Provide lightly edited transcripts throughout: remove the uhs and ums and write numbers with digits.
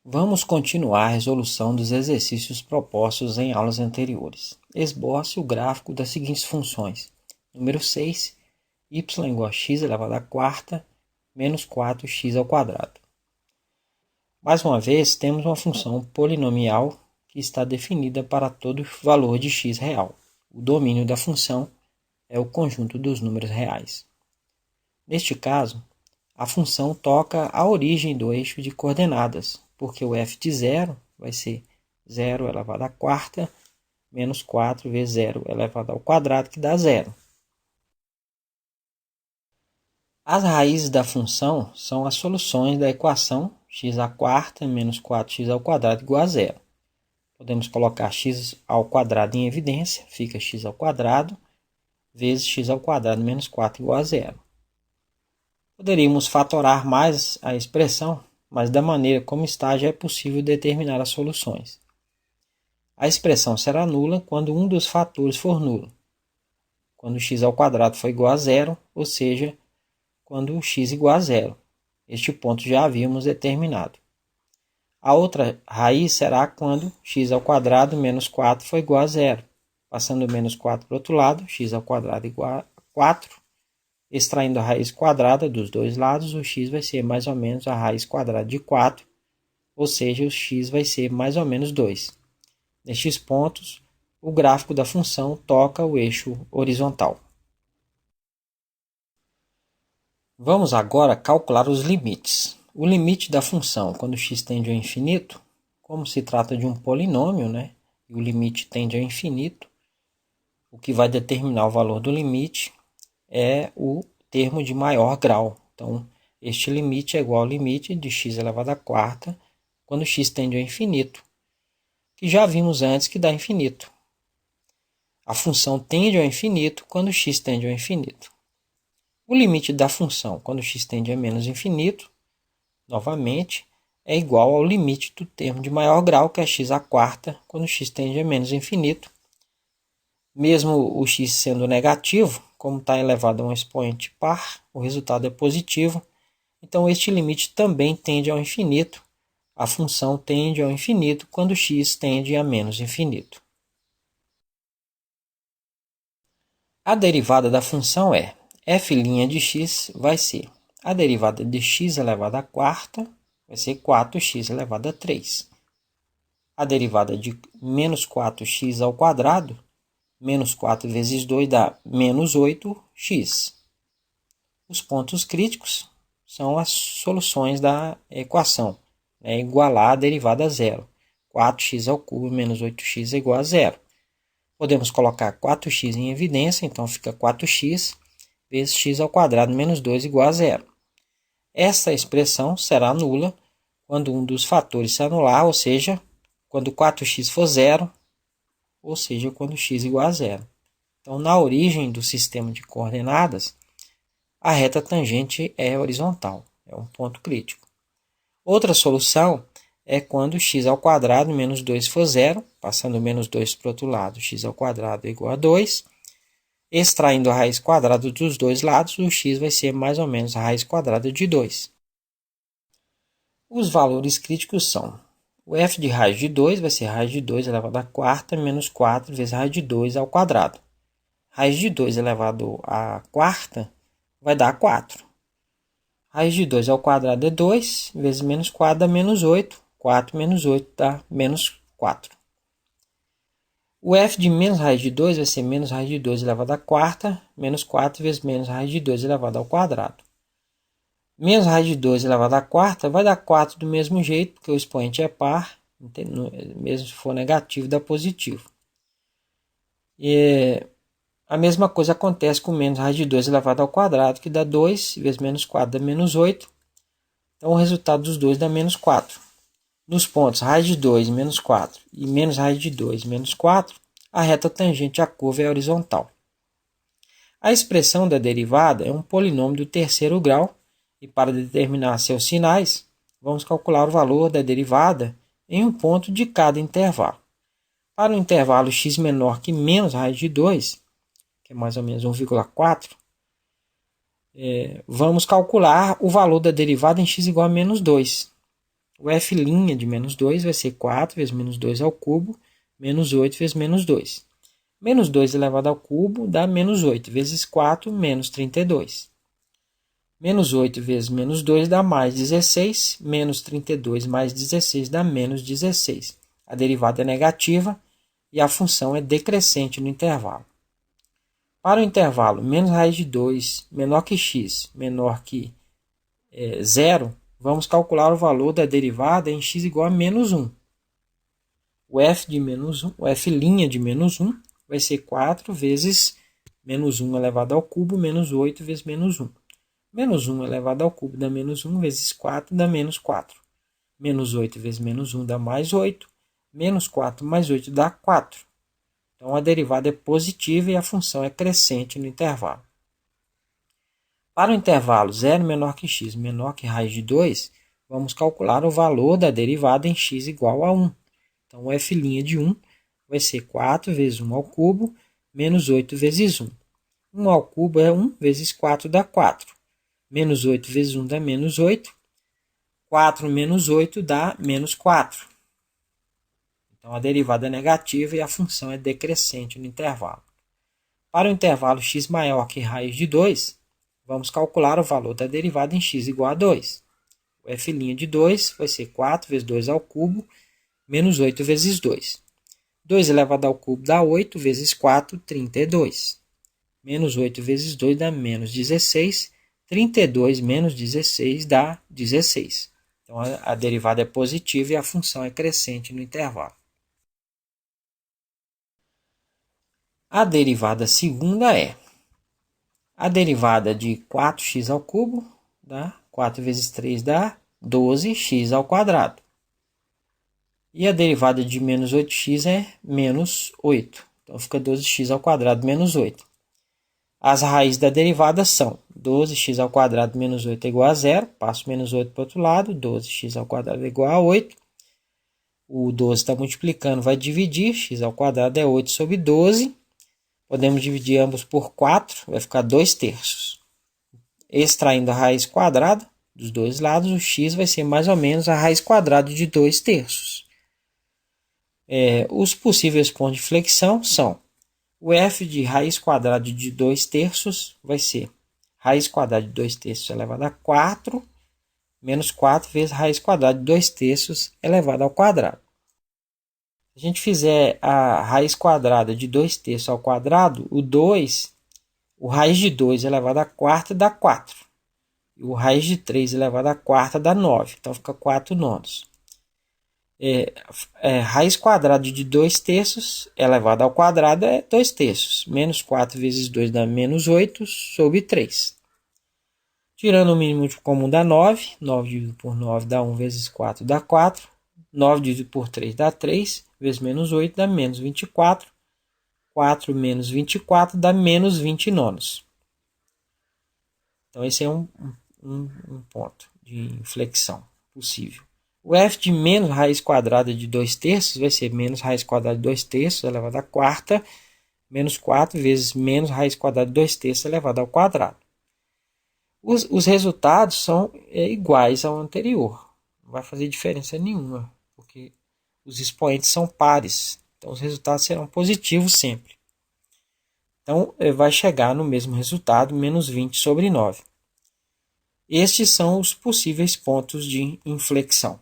Vamos continuar a resolução dos exercícios propostos em aulas anteriores. Esboce o gráfico das seguintes funções. Número 6, y igual a x elevado à quarta menos 4x ao quadrado. Mais uma vez, temos uma função polinomial que está definida para todo valor de x real. O domínio da função é o conjunto dos números reais. Neste caso, a função toca a origem do eixo de coordenadas, porque o f de 0 vai ser 0 elevado à quarta menos 4 vezes 0 elevado ao quadrado, que dá 0. As raízes da função são as soluções da equação x à quarta menos 4x ao quadrado igual a 0. Podemos colocar x ao quadrado em evidência, fica x ao quadrado vezes x ao quadrado menos 4 igual a 0. Poderíamos fatorar mais a expressão, mas da maneira como está já é possível determinar as soluções. A expressão será nula quando um dos fatores for nulo. Quando x ao quadrado for igual a 0, ou seja, quando x igual a 0. Este ponto já havíamos determinado. A outra raiz será quando x ao quadrado menos 4 for igual a 0. Passando o menos 4 para o outro lado, x ao quadrado igual a 4. Extraindo a raiz quadrada dos dois lados, o x vai ser mais ou menos a raiz quadrada de 4, ou seja, o x vai ser mais ou menos 2. Nestes pontos, o gráfico da função toca o eixo horizontal. Vamos agora calcular os limites. O limite da função quando x tende ao infinito, como se trata de um polinômio, e o limite tende ao infinito, o que vai determinar o valor do limite é o termo de maior grau. Então, este limite é igual ao limite de x elevado à quarta quando x tende ao infinito, que já vimos antes que dá infinito. A função tende ao infinito quando x tende ao infinito. O limite da função quando x tende a menos infinito, novamente, é igual ao limite do termo de maior grau, que é x à quarta, quando x tende a menos infinito. Mesmo o x sendo negativo, como está elevado a um expoente par, o resultado é positivo. Então, este limite também tende ao infinito. A função tende ao infinito quando x tende a menos infinito. A derivada da função é f' de x vai ser a derivada de x elevado à quarta, vai ser 4x elevado a 3. A derivada de menos 4x ao quadrado, menos 4 vezes 2 dá menos 8x. Os pontos críticos são as soluções da equação, igualar a derivada a zero. 4x ao cubo menos 8x é igual a zero. Podemos colocar 4x em evidência, então fica 4x vezes x ao quadrado menos 2 igual a zero. Essa expressão será nula quando um dos fatores se anular, ou seja, quando 4x for zero, ou seja, quando x igual a zero. Então, na origem do sistema de coordenadas, a reta tangente é horizontal, é um ponto crítico. Outra solução é quando x ao quadrado menos 2 for zero, passando menos 2 para o outro lado, x ao quadrado é igual a 2. Extraindo a raiz quadrada dos dois lados, o x vai ser mais ou menos a raiz quadrada de 2. Os valores críticos são: o f de raiz de 2 vai ser raiz de 2 elevado à quarta menos 4 vezes raiz de 2 ao quadrado. Raiz de 2 elevado à quarta vai dar 4. Raiz de 2 ao quadrado é 2, vezes menos 4 dá menos 8. 4 menos 8 dá menos 4. O f de menos raiz de 2 vai ser menos raiz de 2 elevado à quarta, menos 4 vezes menos raiz de 2 elevado ao quadrado. Menos raiz de 2 elevado à quarta vai dar 4 do mesmo jeito, porque o expoente é par, mesmo se for negativo, dá positivo. E a mesma coisa acontece com menos raiz de 2 elevado ao quadrado, que dá 2, vezes menos 4 dá menos 8. Então, o resultado dos dois dá menos 4. Nos pontos raiz de 2 menos 4 e menos raiz de 2 menos 4, a reta tangente à curva é horizontal. A expressão da derivada é um polinômio do terceiro grau, e para determinar seus sinais, vamos calcular o valor da derivada em um ponto de cada intervalo. Para o intervalo x menor que menos raiz de 2, que é mais ou menos 1,4, vamos calcular o valor da derivada em x igual a menos 2. O f' de menos 2 vai ser 4 vezes menos 2 ao cubo, menos 8 vezes menos 2. Menos 2 elevado ao cubo dá menos 8 vezes 4, menos 32. Menos 8 vezes menos 2 dá mais 16, menos 32 mais 16 dá menos 16. A derivada é negativa e a função é decrescente no intervalo. Para o intervalo menos raiz de 2 menor que x menor que 0, vamos calcular o valor da derivada em x igual a menos 1. O f' de menos 1 vai ser 4 vezes menos 1 elevado ao cubo, menos 8 vezes menos 1. Menos 1 elevado ao cubo dá menos 1 vezes 4 dá menos 4. Menos 8 vezes menos 1 dá mais 8. Menos 4 mais 8 dá 4. Então, a derivada é positiva e a função é crescente no intervalo. Para o intervalo 0 menor que x menor que raiz de 2, vamos calcular o valor da derivada em x igual a 1. Então, o f' de 1 vai ser 4 vezes 1 ao cubo, menos 8 vezes 1. 1 ao cubo é 1 vezes 4 dá 4. Menos 8 vezes 1 dá menos 8. 4 menos 8 dá menos 4. Então, a derivada é negativa e a função é decrescente no intervalo. Para o intervalo x maior que raiz de 2, vamos calcular o valor da derivada em x igual a 2. O f' de 2 vai ser 4 vezes 2 ao cubo, menos 8 vezes 2. 2 elevado ao cubo dá 8 vezes 4, 32. Menos 8 vezes 2 dá menos 16. 32 menos 16 dá 16. Então, a derivada é positiva e a função é crescente no intervalo. A derivada segunda é a derivada de 4x ao cubo, dá 4 vezes 3 dá 12x ao quadrado. E a derivada de menos 8x é menos 8. Então, fica 12x ao quadrado menos 8. As raízes da derivada são 12x ao quadrado menos 8 é igual a 0. Passo menos 8 para o outro lado. 12x ao quadrado é igual a 8. O 12 está multiplicando, vai dividir. X ao quadrado é 8 sobre 12. Podemos dividir ambos por 4. Vai ficar 2 terços. Extraindo a raiz quadrada dos dois lados, o x vai ser mais ou menos a raiz quadrada de 2 terços. Os possíveis pontos de flexão são o f de raiz quadrada de 2 terços vai ser raiz quadrada de 2 terços elevado a 4, menos 4 vezes raiz quadrada de 2 terços elevado ao quadrado. Se a gente fizer a raiz quadrada de 2 terços ao quadrado, o raiz de 2 elevado à quarta dá 4. E o raiz de 3 elevado à quarta dá 9. Então, fica 4 nonos. Raiz quadrada de 2 terços elevado ao quadrado é 2 terços. Menos 4 vezes 2 dá menos 8 sobre 3. Tirando o mínimo comum dá 9. 9 dividido por 9 dá 1 vezes 4 dá 4. 9 dividido por 3 dá 3. Vezes menos 8 dá menos 24. 4 menos 24 dá menos 20 nonos. Então, esse é um ponto de inflexão possível. O f de menos raiz quadrada de 2 terços vai ser menos raiz quadrada de 2 terços elevado à quarta, menos 4 vezes menos raiz quadrada de 2 terços elevado ao quadrado. Os resultados são iguais ao anterior. Não vai fazer diferença nenhuma, porque os expoentes são pares. Então, os resultados serão positivos sempre. Então, vai chegar no mesmo resultado, menos 20 sobre 9. Estes são os possíveis pontos de inflexão.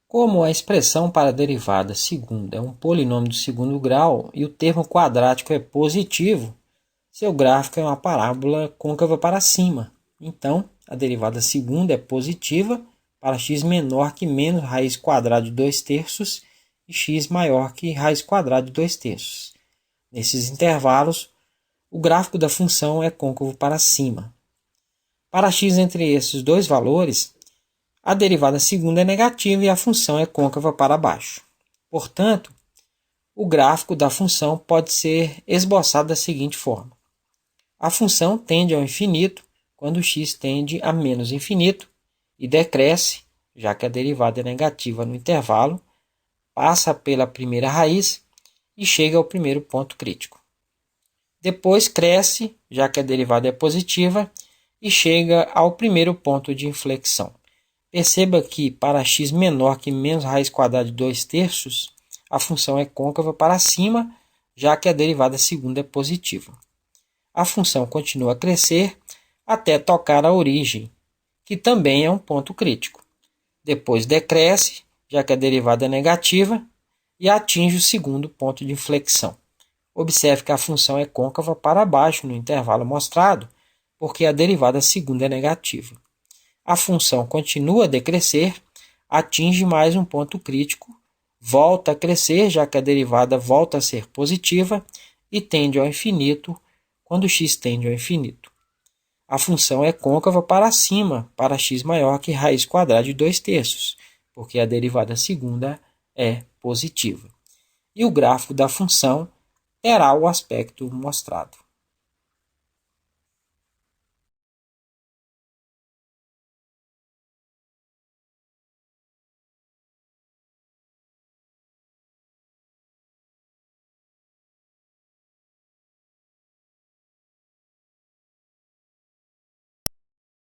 Como a expressão para a derivada segunda é um polinômio do segundo grau e o termo quadrático é positivo, seu gráfico é uma parábola côncava para cima. Então, a derivada segunda é positiva para x menor que menos raiz quadrada de 2 terços e x maior que raiz quadrada de 2 terços. Nesses intervalos, o gráfico da função é côncavo para cima. Para x entre esses dois valores, a derivada segunda é negativa e a função é côncava para baixo. Portanto, o gráfico da função pode ser esboçado da seguinte forma. A função tende ao infinito quando x tende a menos infinito e decresce, já que a derivada é negativa no intervalo, passa pela primeira raiz e chega ao primeiro ponto crítico. Depois cresce, já que a derivada é positiva, e chega ao primeiro ponto de inflexão. Perceba que para x menor que menos raiz quadrada de 2/3, a função é côncava para cima, já que a derivada segunda é positiva. A função continua a crescer até tocar a origem, que também é um ponto crítico. Depois decresce, já que a derivada é negativa, e atinge o segundo ponto de inflexão. Observe que a função é côncava para baixo no intervalo mostrado, porque a derivada segunda é negativa. A função continua a decrescer, atinge mais um ponto crítico, volta a crescer, já que a derivada volta a ser positiva, e tende ao infinito quando x tende ao infinito. A função é côncava para cima, para x maior que raiz quadrada de 2/3, porque a derivada segunda é positiva. E o gráfico da função terá o aspecto mostrado.